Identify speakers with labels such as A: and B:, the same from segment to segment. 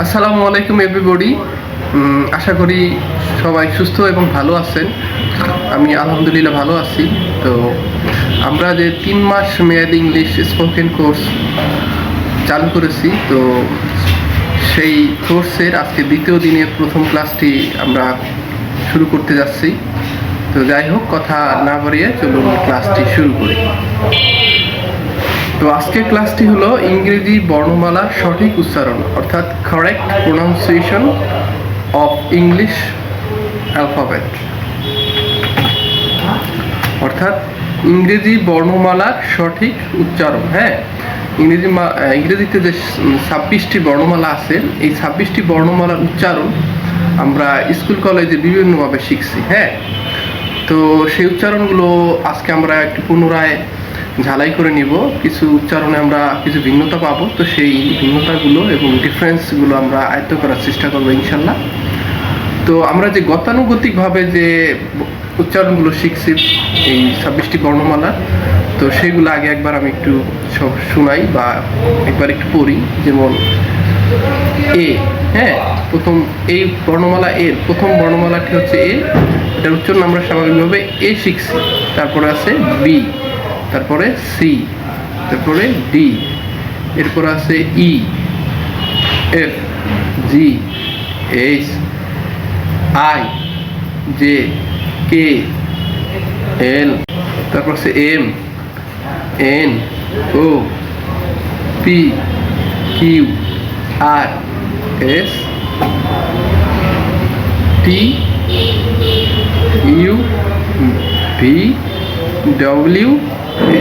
A: আসসালামু আলাইকুম এভরিবডি। আশা করি সবাই সুস্থ এবং ভালো আছেন। আমি আলহামদুলিল্লাহ ভালো আছি। তো আমরা যে 3 মাস মেয়াদি ইংলিশ স্পোকেন কোর্স চালু করেছি, তো সেই কোর্সের আজকে দ্বিতীয় দিনের প্রথম ক্লাসটি আমরা শুরু করতে যাচ্ছি। তো যাই হোক, কথা না বাড়িয়ে চলুন ক্লাসটি শুরু করি। তো আজকের ক্লাসটি হলো ইংরেজি বর্ণমালার সঠিক উচ্চারণ, অর্থাৎ correct pronunciation of English alphabet, অর্থাৎ ইংরেজি বর্ণমালার সঠিক উচ্চারণ। হ্যাঁ, ইংরেজিতে যে 26টি বর্ণমালা আছে, এই 26টি বর্ণমালার উচ্চারণ আমরা স্কুল কলেজে বিভিন্নভাবে শিখছি। হ্যাঁ, তো সেই উচ্চারণগুলো আজকে আমরা একটু পুনরায় ঝালাই করে নিব। কিছু উচ্চারণে আমরা কিছু ভিন্নতা পাবো, তো সেই ভিন্নতাগুলো এবং ডিফারেন্সগুলো আমরা আয়ত্ত করার চেষ্টা করবো ইনশাল্লাহ। তো আমরা যে গতানুগতিকভাবে যে উচ্চারণগুলো শিখছি এই 26টি বর্ণমালা, তো সেগুলো আগে একবার আমি একটু সব শোনাই বা একবার একটু পড়ি। যেমন এ, হ্যাঁ, প্রথম এই বর্ণমালা এর প্রথম বর্ণমালাটি হচ্ছে এ। এটার উচ্চারণ আমরা স্বাভাবিকভাবে এ শিখছি। তারপরে আছে বি, তারপরে সি, তারপরে ডি, এরপর আছে E, F, G, H, I, J, K, L, তারপর আছে M, N, O, P, Q, R, S, T, U, V, W,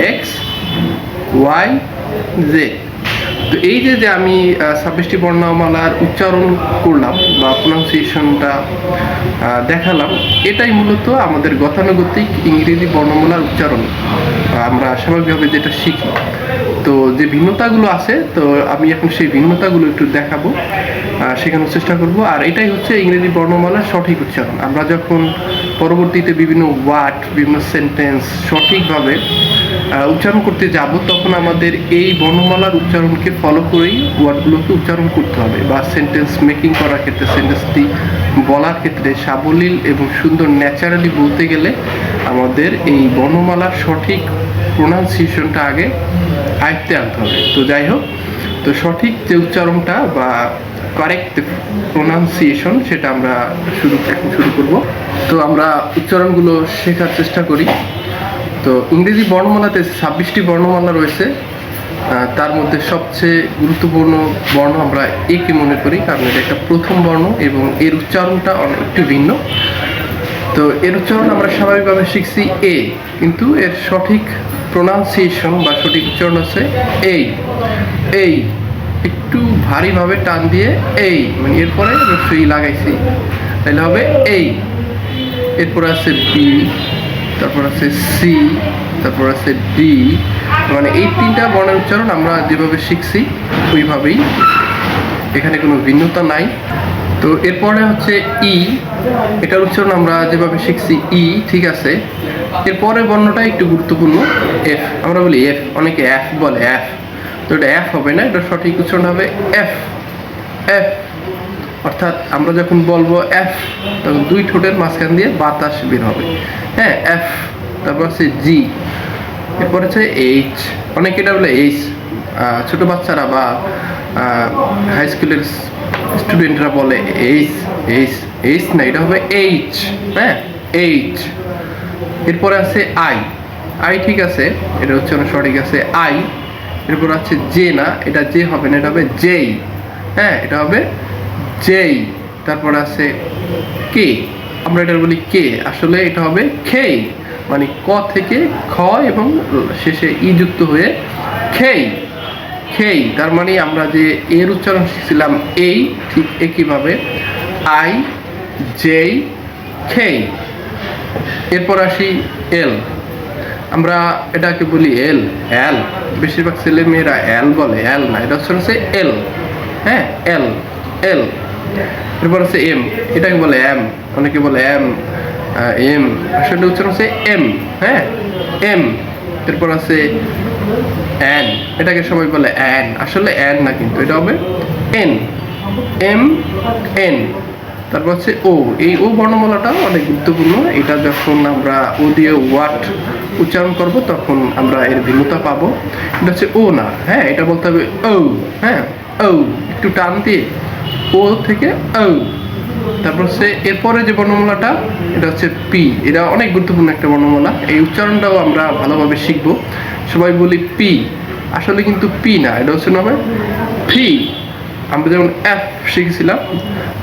A: X, Y, Z. তো এই যে আমি 26টি বর্ণমালার উচ্চারণ করলাম বা প্রোনাউন্সিয়েশনটা দেখালাম, এটাই মূলত আমাদের গতানুগতিক ইংরেজি বর্ণমালার উচ্চারণ আমরা স্বাভাবিকভাবে যেটা শিখি। তো যে ভিন্নতাগুলো আছে, তো আমি এখন সেই ভিন্নতাগুলো একটু দেখাবো, শেখানোর চেষ্টা করব। আর এটাই হচ্ছে ইংরেজি বর্ণমালার সঠিক উচ্চারণ। আমরা যখন পরবর্তীতে বিভিন্ন ওয়ার্ড, বিভিন্ন সেন্টেন্স সঠিকভাবে উচ্চারণ করতে যাব, তখন আমাদের এই বর্ণমালার উচ্চারণকে ফলো করেই ওয়ার্ডগুলোকে উচ্চারণ করতে হবে, বা সেন্টেন্স মেকিং করার ক্ষেত্রে, সেন্টেন্সটি বলার ক্ষেত্রে সাবলীল এবং সুন্দর ন্যাচারালি বলতে গেলে আমাদের এই বর্ণমালার সঠিক প্রোনাউন্সিয়েশনটা আগে আয়ত্তে আনতে হবে। তো যাই হোক, তো সঠিক যে উচ্চারণটা বা কারেক্ট প্রোনাউন্সিয়েশন, সেটা আমরা এখন শুরু করব। তো আমরা উচ্চারণগুলো শেখার চেষ্টা করি। তো ইংরেজি বর্ণমালাতে 26টি বর্ণমালা রয়েছে। তার মধ্যে সবচেয়ে গুরুত্বপূর্ণ বর্ণ আমরা একে মনে করি, কারণ এটা একটা প্রথম বর্ণ এবং এর উচ্চারণটা একটু ভিন্ন। তো এর উচ্চারণ আমরা স্বাভাবিকভাবে শিখছি এ, কিন্তু এর সঠিক প্রোনাউন্সিয়েশন বা সঠিক উচ্চারণ আছে এই। এই একটু ভারীভাবে টান দিয়ে এই, মানে এরপরে রস্যই লাগাইছি, তাহলে হবে এই। এরপর আছে বি, তারপর আছে সি, তারপর আছে ডি। মানে এই 3টা বর্ণের উচ্চারণ আমরা যেভাবে শিখছি ওইভাবেই, এখানে কোনো ভিন্নতা নাই। তো এরপরে হচ্ছে ই, এটার উচ্চারণ আমরা যেভাবে শিখছি ই, ঠিক আছে। এরপরের বর্ণটা একটু গুরুত্বপূর্ণ, এফ। আমরা বলি এফ, অনেকে এফ বলে, এফ। তো এটা এফ হবে না, এটা সঠিক উচ্চারণ হবে এফ। এফ অর্থাৎ আমরা যখন বলবো এফ, তখন 2 ঠোঁটের মাঝখান দিয়ে বাতাস বের হবে। হ্যাঁ, এফ। তারপর হচ্ছে জি, এরপর হচ্ছে এইচ। অনেকে এটা বলে এইচ, ছোট বাচ্চারা বা হাই স্কুলের স্টুডেন্টরা বলে এইচ। এইচ, এইচ না, এটা হবে এইচ। হ্যাঁ, এইচ। এরপরে আছে আই। আই ঠিক আছে, এটা উচ্চারণ সঠিক আছে, আই। এরপর আছে জে, না, এটা জে হবে না, এটা হবে জেই। হ্যাঁ, এটা হবে জেই। তারপর আছে কে, আমরা এটা বলি কে, আসলে এটা হবে খেই, মানে ক থেকে খ এবং শেষে ই যুক্ত হয়ে খেই। খেই, তার মানে আমরা যে এর উচ্চারণ শিখছিলাম এই, ঠিক একইভাবে আই, জেই, খেই। এরপর আসি এল। আমরা এটাকে বলি এল, এল। বেশিরভাগ ছেলে মেয়েরা এল বলে, এল না, এটা হচ্ছে এল। হ্যাঁ, এল, এল। এরপর আছে এম, এটাকে বলে এম, অনেকে বলে এম, এম, আসলে উচ্চারণ হচ্ছে এম। হ্যাঁ, এম। এরপর আছে এন, এটাকে সবাই বলে এন, আসলে এন না, কিন্তু এটা হবে এন। এম এন, তারপর হচ্ছে ও। এই ও বর্ণমালাটা অনেক গুরুত্বপূর্ণ। এটা যখন আমরা ও দিয়ে ওয়াট উচ্চারণ করব তখন আমরা এর ভিন্নতা পাবো। এটা হচ্ছে ও না, হ্যাঁ, এটা বলতে হবে ও। হ্যাঁ, ও একটু টান দিয়ে ও থেকে ও। তারপর হচ্ছে এরপরে যে বর্ণমালাটা এটা হচ্ছে পি। এটা অনেক গুরুত্বপূর্ণ একটা বর্ণমালা। এই উচ্চারণটাও আমরা ভালোভাবে শিখব। সবাই বলি পি, আসলে কিন্তু পি না, এটা হচ্ছে না ফি। আমরা যেমন এফ শিখেছিলাম,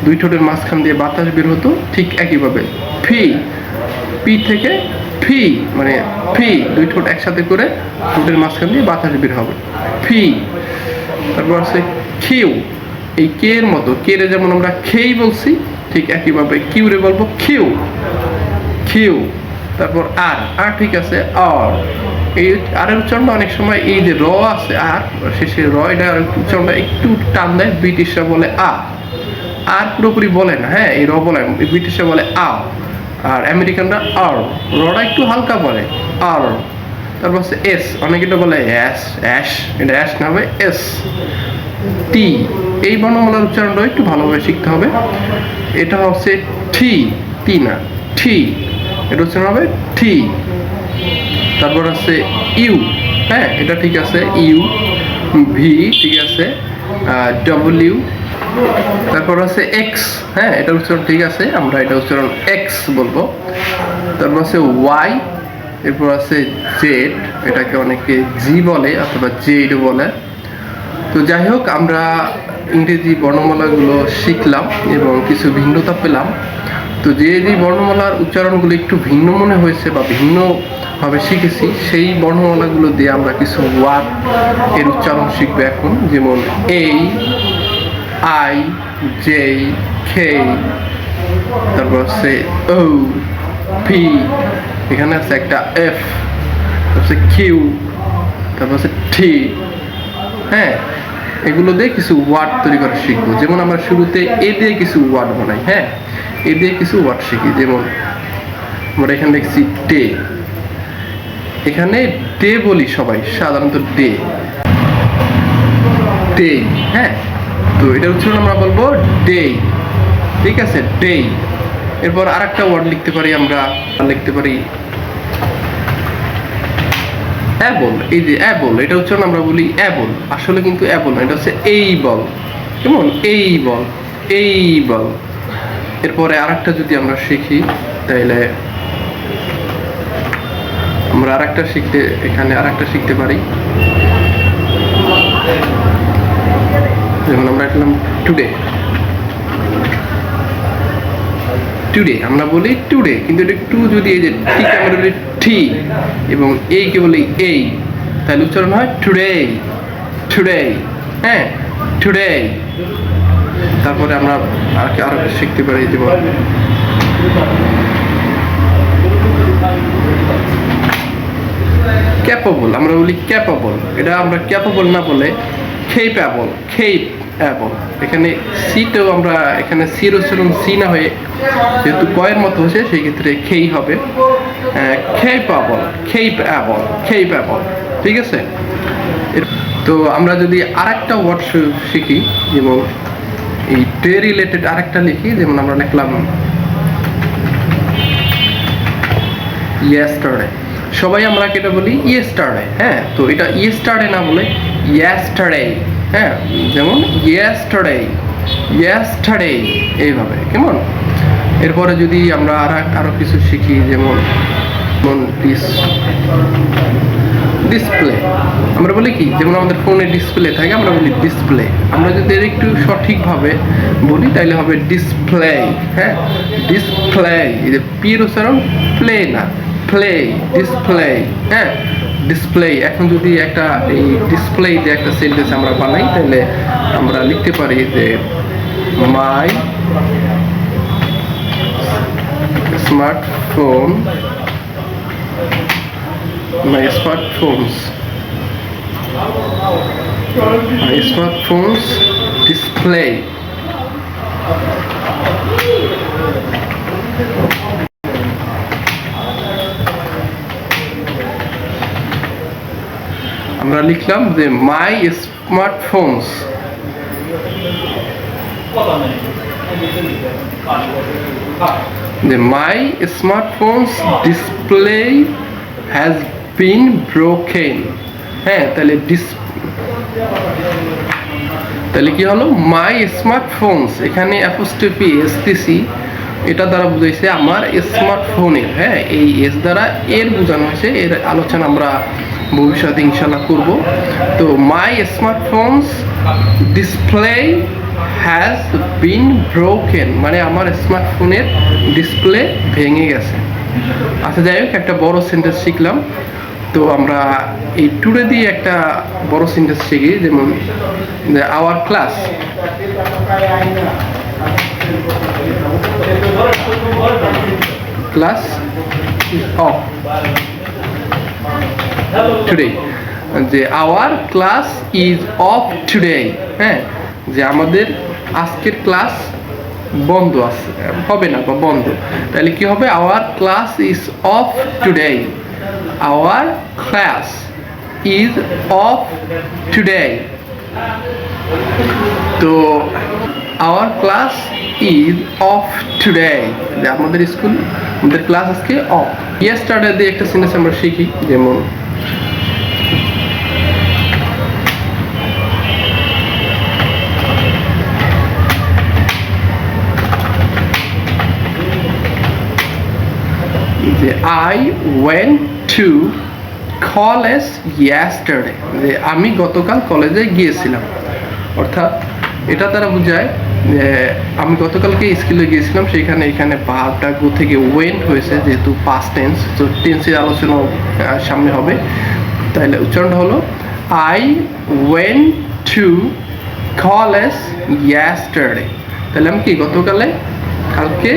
A: দুই ঠোঁটের মাঝখান দিয়ে বাতাস বের হতো, ঠিক একইভাবে ফি, পি থেকে ফি, মানে ফি, দুই ঠোঁট একসাথে করে ঠোঁটের মাঝখান দিয়ে বাতাস বের হবে, ফি। তারপর আছে কিউ। এই কে এর মতো, কে রে যেমন আমরা খেই বলছি, ঠিক একইভাবে কিউ রে বলবো কিউ, কিউ। তারপর আর, আর ঠিক আছে আর। এই আর এর উচ্চারণটা অনেক সময় এই যে র আছে আর শেষে র, এটা উচ্চারণটা একটু টান দেয়, ব্রিটিশরা বলে আ, আর পুরোপুরি বলে না, হ্যাঁ, এই র বলে, ব্রিটিশরা বলে আ, আর আমেরিকানরা আর, রটা একটু হালকা বলে আর। তারপর হচ্ছে এস, অনেকে এটা বলে অ্যাস, অ্যাশ, এটা অ্যাশ না হবে এস। টি, এই বর্ণমালার উচ্চারণটা একটু ভালোভাবে শিখতে হবে। এটা হচ্ছে ঠি, টি না, ঠি, এটা উচ্চারণ হবে ঠি। তারপর আছে ইউ, হ্যাঁ, এটা ঠিক আছে ইউ। ভি ঠিক আছে, ডব্লিউ। তারপর আছে এক্স, হ্যাঁ, এটা উচ্চারণ ঠিক আছে, আমরা এটা উচ্চারণ এক্স বলবো। তারপর আছে ওয়াই, এরপর আছে জেড, এটাকে অনেকে জি বলে অথবা জেড বলে। তো যাই হোক, আমরা ইংরেজি বর্ণমালাগুলো শিখলাম এবং কিছু ভিন্নতা পেলাম। তো যে যে বর্ণমালার উচ্চারণগুলো একটু ভিন্ন মনে হয়েছে বা ভিন্নভাবে শিখেছি, সেই বর্ণমালাগুলো দিয়ে আমরা কিছু ওয়ার্ড এর উচ্চারণ শিখবো এখন। যেমন এই, আই, জে, খে, তারপর হচ্ছে ও, পি, এখানে আছে একটা এফ, হচ্ছে কিউ, তারপর হচ্ছে টি। হ্যাঁ, এগুলো দিয়ে কিছু ওয়ার্ড তৈরি করা শিখবো। যেমন আমরা শুরুতে এ দিয়ে কিছু ওয়ার্ড বানাই, হ্যাঁ, এ দিয়ে কিছু ওয়ার্ড শিখি। যেমন আমরা এখানে দেখছি ডে, এখানে ডে বলি সবাই সাধারণত ডে, ডে, হ্যাঁ। তো এটা উচ্চারণ আমরা বলবো ডে, ঠিক আছে, ডে। এরপর আর একটা ওয়ার্ড লিখতে পারি, আমরা লিখতে পারি অ্যাবল। এই যে অ্যাবল, এটা উচ্চারণ আমরা বলি অ্যাবল, আসলে কিন্তু অ্যাবল না, এটা হচ্ছে এই বল। কেমন, এই বল, এই বল। এরপরে আরেকটা যদি আমরা শিখি, তাইলে আমরা আরেকটা শিখতে, এখানে আরেকটা শিখতে পারি। যেমন আমরা লিখলাম টুডে, টুডে আমরা বলি টুডে, কিন্তু এটা টু যদি এই যে ঠিক আমরা বলি ঠি এবং এই কে বলি এই, তাহলে উচ্চারণ হয় টুডে, টুডে, হ্যাঁ, টুডে। তারপরে আমরা আরো শিখতে পারি, যেমন ক্যাপেবল, আমরা বলি ক্যাপেবল, এটা আমরা ক্যাপেবল না বলে খেইপ্যাবল, খেইপ্যাবল। এখানে সিটাও আমরা, এখানে সির উচ্চারণ সি না হয়ে যেহেতু কয়ের মতো হচ্ছে, সেই ক্ষেত্রে খেই হবে খেইপ্যাবল, খেইপ্যাবল, খেইপ্যাবল, ঠিক আছে। তো আমরা যদি আরেকটা ওয়ার্ড শিখি, যেমন এই ডে রিলেটেড আরেকটা লিখি, যেমন আমরা লিখলাম ইয়েস্টারডে। সবাই আমরা কেটে বলি ইয়েস্টারডে, হ্যাঁ, তো এটা ইয়েস্টারডে না বলে ইয়েস্টারডে, হ্যাঁ, যেমন ইয়েস্টারডে, ইয়েস্টারডে, এইভাবে, কেমন। এরপরে যদি আমরা আরো কিছু শিখি, যেমন ডিসপ্লে, আমরা বলি কি, যেমন আমাদের ফোনে ডিসপ্লে থাকে, আমরা বলি ডিসপ্লে। আমরা যদি এর একটু সঠিকভাবে বলি তাইলে হবে ডিসপ্লে, হ্যাঁ, ডিসপ্লে। এই যে পির উচ্চারণ প্লে না, প্লে, ডিসপ্লে, হ্যাঁ, ডিসপ্লে। এখন যদি একটা এই ডিসপ্লে দিয়ে একটা সেন্টেন্স আমরা বানাই, তাহলে আমরা লিখতে পারি যে my smartphone, my smartphones display. আমরা লিখলাম যে my smartphones যে my smartphone's display has been broken. হ্যাঁ, তাহলে কি হলো, মাই স্মার্টফোনস, এখানে অ্যাপোস্ট্রফি এসটিসি, এটা দ্বারা বুঝাইছে আমার স্মার্টফোনের। হ্যাঁ, এই এস দ্বারা এর বোঝানো হয়েছে। এর আলোচনা আমরা ভবিষ্যতে ইনশাল্লাহ করব। তো my smartphone's display has been broken, মানে আমার স্মার্টফোনের ডিসপ্লে ভেঙে গেছে। আচ্ছা, যাই হোক, একটা বড় সেন্টেন্স শিখলাম। তো আমরা এই টুডে দিয়ে একটা বড় সেন্টেন্স শিখি, যেমন আওয়ার ক্লাস অফ টুডে, যে hour class is off today. হ্যাঁ, যে আমাদের আজকের ক্লাস বন্ধ আছে, হবে না বা বন্ধ, তাহলে কি হবে, our class is off today. Our class is off today. তো our class is off today, যে আমাদের স্কুল, আমাদের ক্লাস আজকে অফ। ইয়েস্টারডে দিয়ে একটা সেন্টেন্স আমরা শিখি, যেমন যে I went to college yesterday, যে আমি গতকাল কলেজে গিয়েছিলাম। অর্থাৎ এটা দ্বারা বোঝায় যে আমি গতকালকে স্কুলে গিয়েছিলাম, সেখানে এখানে ভার্বটা গো থেকে ওয়েন্ট হয়েছে, যেহেতু পাস্ট টেন্স, তো টেন্সের আলোচনা সামনে হবে। তাহলে উচ্চারণটা হলো I went to college yesterday. তাহলে আমি কি গতকালকে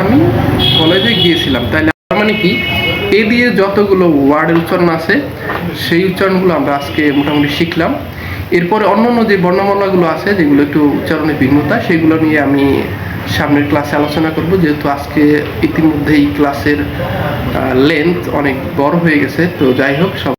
A: আমি কলেজে গিয়েছিলাম। তাহলে মানে কি, এ দিয়ে যতগুলো ওয়ার্ডের উচ্চারণ আছে সেই উচ্চারণগুলো আমরা আজকে মোটামুটি শিখলাম। এরপরে অন্যান্য যে বর্ণমালাগুলো আছে, যেগুলো একটু উচ্চারণের ভিন্নতা, সেগুলো নিয়ে আমি সামনের ক্লাসে আলোচনা করব, যেহেতু আজকে ইতিমধ্যেই ক্লাসের লেন্থ অনেক বড় হয়ে গেছে। তো যাই হোক, সব